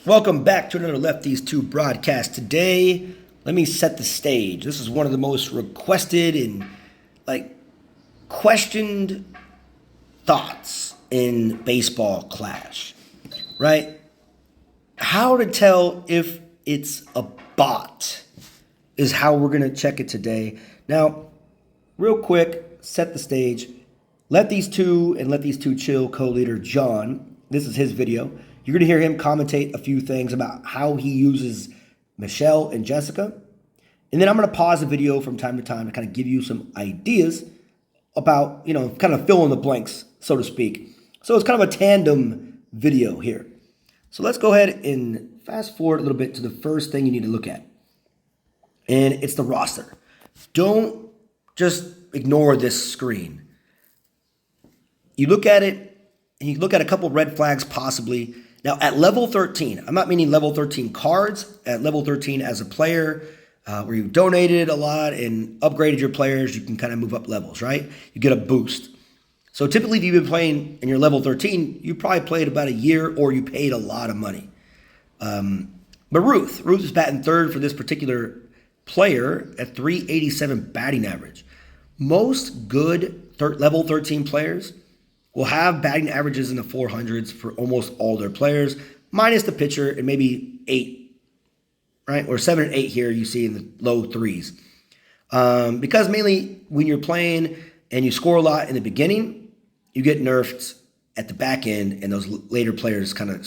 Welcome back to another Lefties 2 broadcast. Today, let me set the stage. This is one of the most requested and like questioned thoughts in baseball clash, right? How to tell if it's a bot is how we're going to check it today. Now, real quick, set the stage. Let these two chill co-leader John. This is his video. You're going to hear him commentate a few things about how he uses Michelle and Jessica. And then I'm going to pause the video from time to time to kind of give you some ideas about, kind of fill in the blanks, so to speak. So it's kind of a tandem video here. So let's go ahead and fast forward a little bit to the first thing you need to look at. And it's the roster. Don't just ignore this screen. You look at it, and you look at a couple red flags possibly. Now, at level 13, I'm not meaning level 13 cards, at level 13 as a player, where you donated a lot and upgraded your players, you can kind of move up levels, right? You get a boost. So typically, if you've been playing and you're level 13, you probably played about a year or you paid a lot of money. But Ruth is batting third for this particular player at 387 batting average. Most good level 13 players will have batting averages in the 400s for almost all their players, minus the pitcher and maybe 8, right? Or 7 and 8 here you see in the low 3s. Because mainly when you're playing and you score a lot in the beginning, you get nerfed at the back end and those later players kind of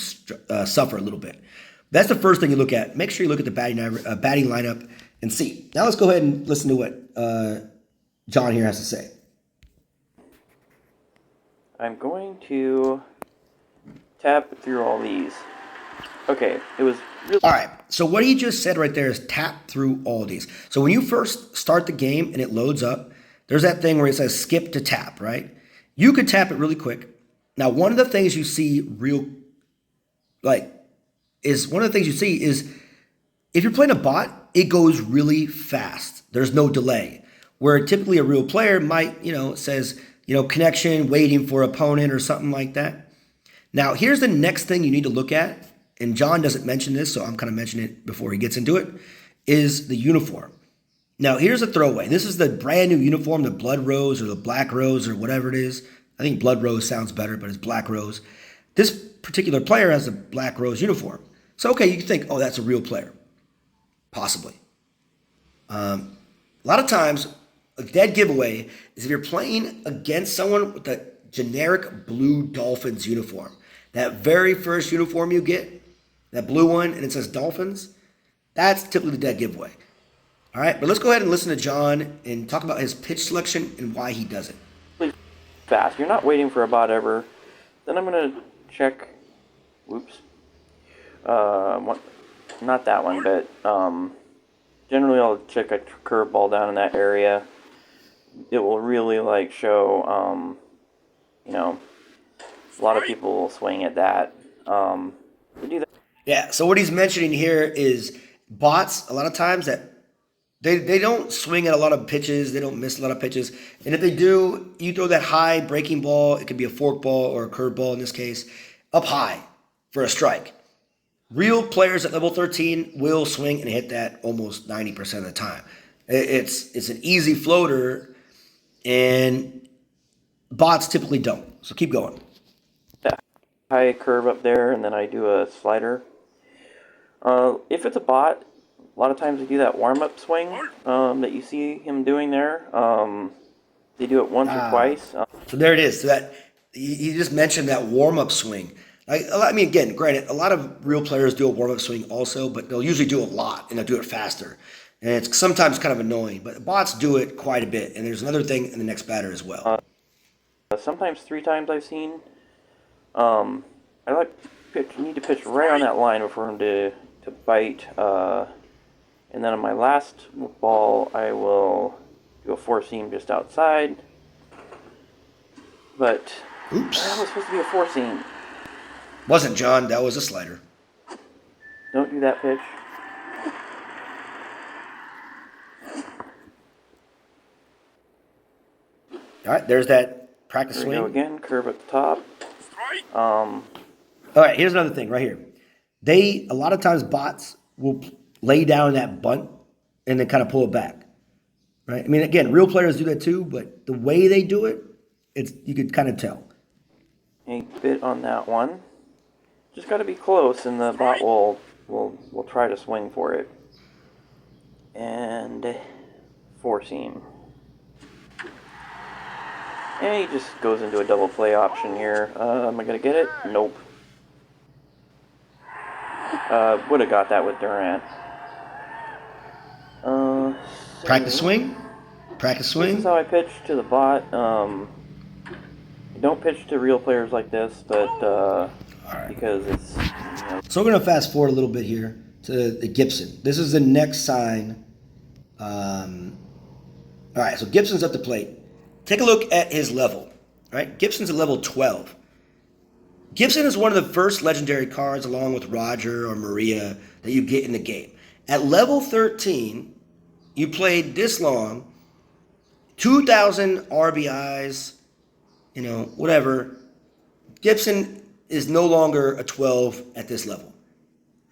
suffer a little bit. That's the first thing you look at. Make sure you look at the batting lineup and see. Now let's go ahead and listen to what John here has to say. I'm going to tap through all these. Okay, it was really... All right, so what he just said right there is tap through all these. So when you first start the game and it loads up, there's that thing where it says skip to tap, right? You could tap it really quick. Now, one of the things you see is if you're playing a bot, it goes really fast. There's no delay. Where typically a real player might, says, connection, waiting for opponent or something like that. Now, here's the next thing you need to look at, and John doesn't mention this, so I'm kind of mentioning it before he gets into it, is the uniform. Now, here's a throwaway. This is the brand new uniform, the Blood Rose or the Black Rose or whatever it is. I think Blood Rose sounds better, but it's Black Rose. This particular player has a Black Rose uniform. So, okay, you can think, oh, that's a real player. Possibly. A lot of times, a dead giveaway is if you're playing against someone with a generic blue Dolphins uniform. That very first uniform you get, that blue one, and it says Dolphins, that's typically the dead giveaway. All right, but let's go ahead and listen to John and talk about his pitch selection and why he does it. Fast. You're not waiting for a bot ever. Then I'm going to check... Whoops. Not that one, but generally I'll check a curveball down in that area. It will really show, a lot of people will swing at that. We do that. Yeah, so what he's mentioning here is bots, a lot of times that they don't swing at a lot of pitches, they don't miss a lot of pitches, and if they do, you throw that high breaking ball, it could be a fork ball or a curve ball in this case, up high for a strike. Real players at level 13 will swing and hit that almost 90% of the time. It's an easy floater, and bots typically don't. So keep going. That high curve up there, and then I do a slider. If it's a bot, a lot of times they do that warm-up swing that you see him doing there. They do it once or twice. So there it is. So that he just mentioned that warm-up swing. I mean, again, granted, a lot of real players do a warm-up swing also, but they'll usually do a lot, and they'll do it faster. And it's sometimes kind of annoying, but bots do it quite a bit. And there's another thing in the next batter as well. Sometimes 3 times I've seen. I pitch. You need to pitch right on that line for him to bite. And then on my last ball, I will do a 4-seam just outside. But Oops. that was supposed to be a 4-seam. Wasn't, John. That was a slider. Don't do that pitch. All right, there's that practice There swing. we go again, curve at the top. All right, here's another thing right here. a lot of times bots will lay down that bunt and then kind of pull it back, right? I mean, again, real players do that too, but the way they do it, you could kind of tell. 8-bit on that one. Just got to be close, and the bot will try to swing for it. And 4-seam. And he just goes into a double play option here. Am I gonna get it? Nope. Would have got that with Durant. Practice swing. Practice This swing. is how I pitch to the bot. I don't pitch to real players like this, but because it's. So we're going to fast forward a little bit here to the Gibson. This is the next sign. All right, so Gibson's up the plate. Take a look at his level. Right, Gibson's a level 12. Gibson is one of the first legendary cards, along with Roger or Maria, that you get in the game. At level 13, you played this long, 2,000 RBIs, whatever. Gibson is no longer a 12 at this level,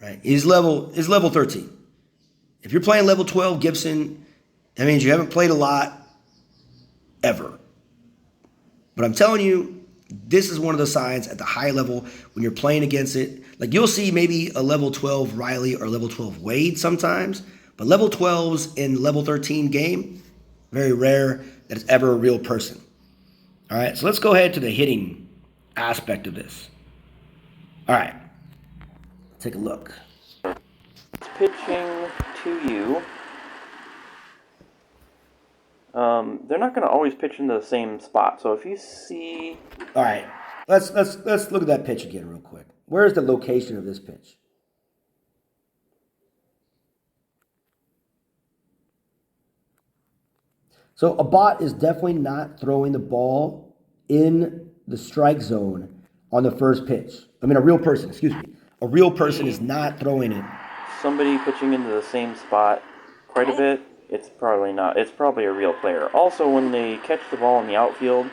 right? He's level 13. If you're playing level 12 Gibson, that means you haven't played a lot ever. But I'm telling you, this is one of the signs at the high level when you're playing against it. Like you'll see maybe a level 12 Riley or level 12 Wade sometimes, but level 12s in level 13 game, very rare that it's ever a real person. All right, so let's go ahead to the hitting aspect of this. All right, take a look. Pitching to you. They're not going to always pitch into the same spot. So if you see, all right, let's look at that pitch again real quick. Where's the location of this pitch? So a bot is definitely not throwing the ball in the strike zone on the first pitch. I mean, a real person, excuse me. A real person is not throwing it. Somebody pitching into the same spot quite a bit, it's probably not. It's probably a real player. Also, when they catch the ball in the outfield,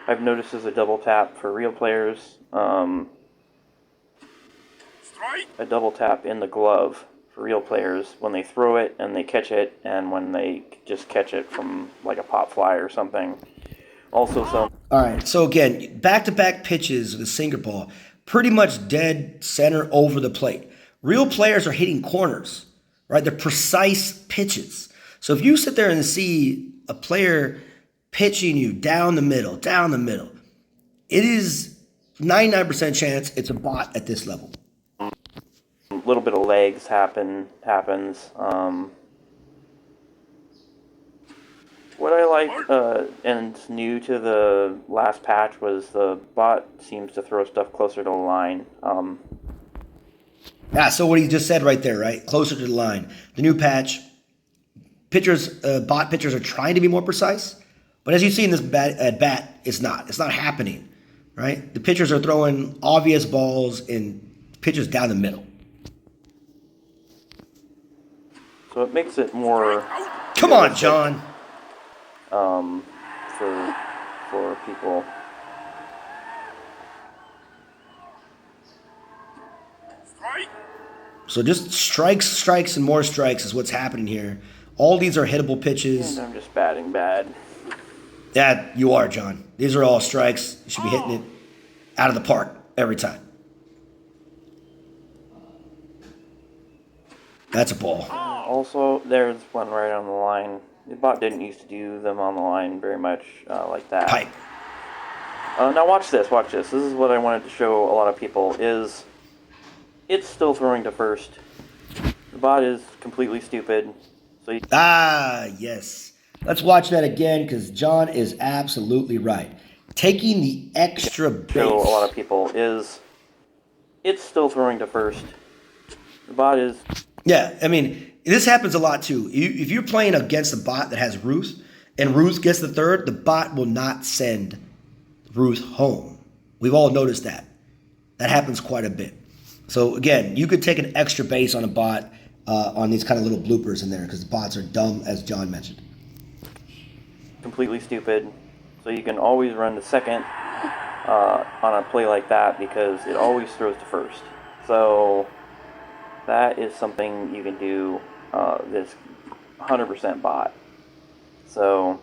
I've noticed there's a double tap for real players. A double tap in the glove for real players when they throw it and they catch it, and when they just catch it from like a pop fly or something. Also, some. All right. So again, back-to-back pitches with a sinker ball, pretty much dead center over the plate. Real players are hitting corners, right? They're precise pitches. So if you sit there and see a player pitching you down the middle, it is 99% chance it's a bot at this level. A little bit of legs happens. What I like, and it's new to the last patch, was the bot seems to throw stuff closer to the line. So what he just said right there, right? Closer to the line. The new patch, bot pitchers are trying to be more precise, but as you see in this at bat, it's not. It's not happening, right? The pitchers are throwing obvious balls and pitches down the middle. So it makes it more. Come on, John. For people. So just strikes, and more strikes is what's happening here. All these are hittable pitches. And I'm just batting bad. Yeah, you are, John. These are all strikes. You should be hitting it out of the park every time. That's a ball. Also, there's one right on the line. The bot didn't used to do them on the line very much like that. Pipe. Now watch this. This is what I wanted to show a lot of people is it's still throwing to first. The bot is completely stupid. So yes. Let's watch that again because John is absolutely right. Taking the extra base. Show a lot of people is it's still throwing to first. The bot is. Yeah, I mean, this happens a lot too. If you're playing against a bot that has Ruth and Ruth gets the third, the bot will not send Ruth home. We've all noticed that. That happens quite a bit. So again, you could take an extra base on a bot on these kind of little bloopers in there because the bots are dumb, as John mentioned. Completely stupid. So you can always run to second on a play like that because it always throws to first. So that is something you can do this 100% bot. So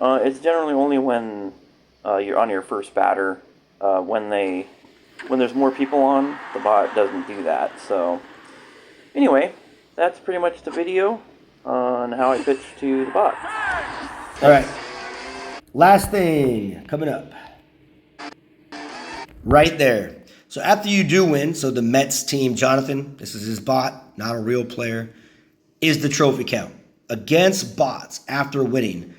it's generally only when you're on your first batter. When there's more people on, the bot doesn't do that. So anyway, that's pretty much the video on how I pitch to the bot. All right. Last thing coming up. Right there. So after you do win, so the Mets team, Jonathan, this is his bot, not a real player, is the trophy count. Against bots after winning,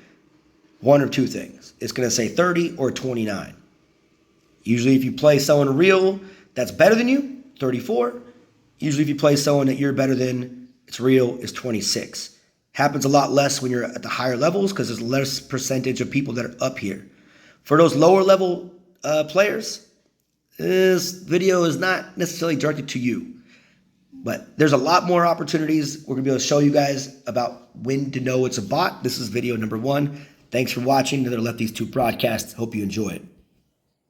one or two things. It's going to say 30 or 29. Usually if you play someone real that's better than you, 34. Usually if you play someone that you're better than, it's real, it's 26. Happens a lot less when you're at the higher levels because there's less percentage of people that are up here. For those lower level players, this video is not necessarily directed to you. But there's a lot more opportunities. We're going to be able to show you guys about when to know it's a bot. This is video number 1. Thanks for watching another Lefties 2 broadcast. Hope you enjoy it.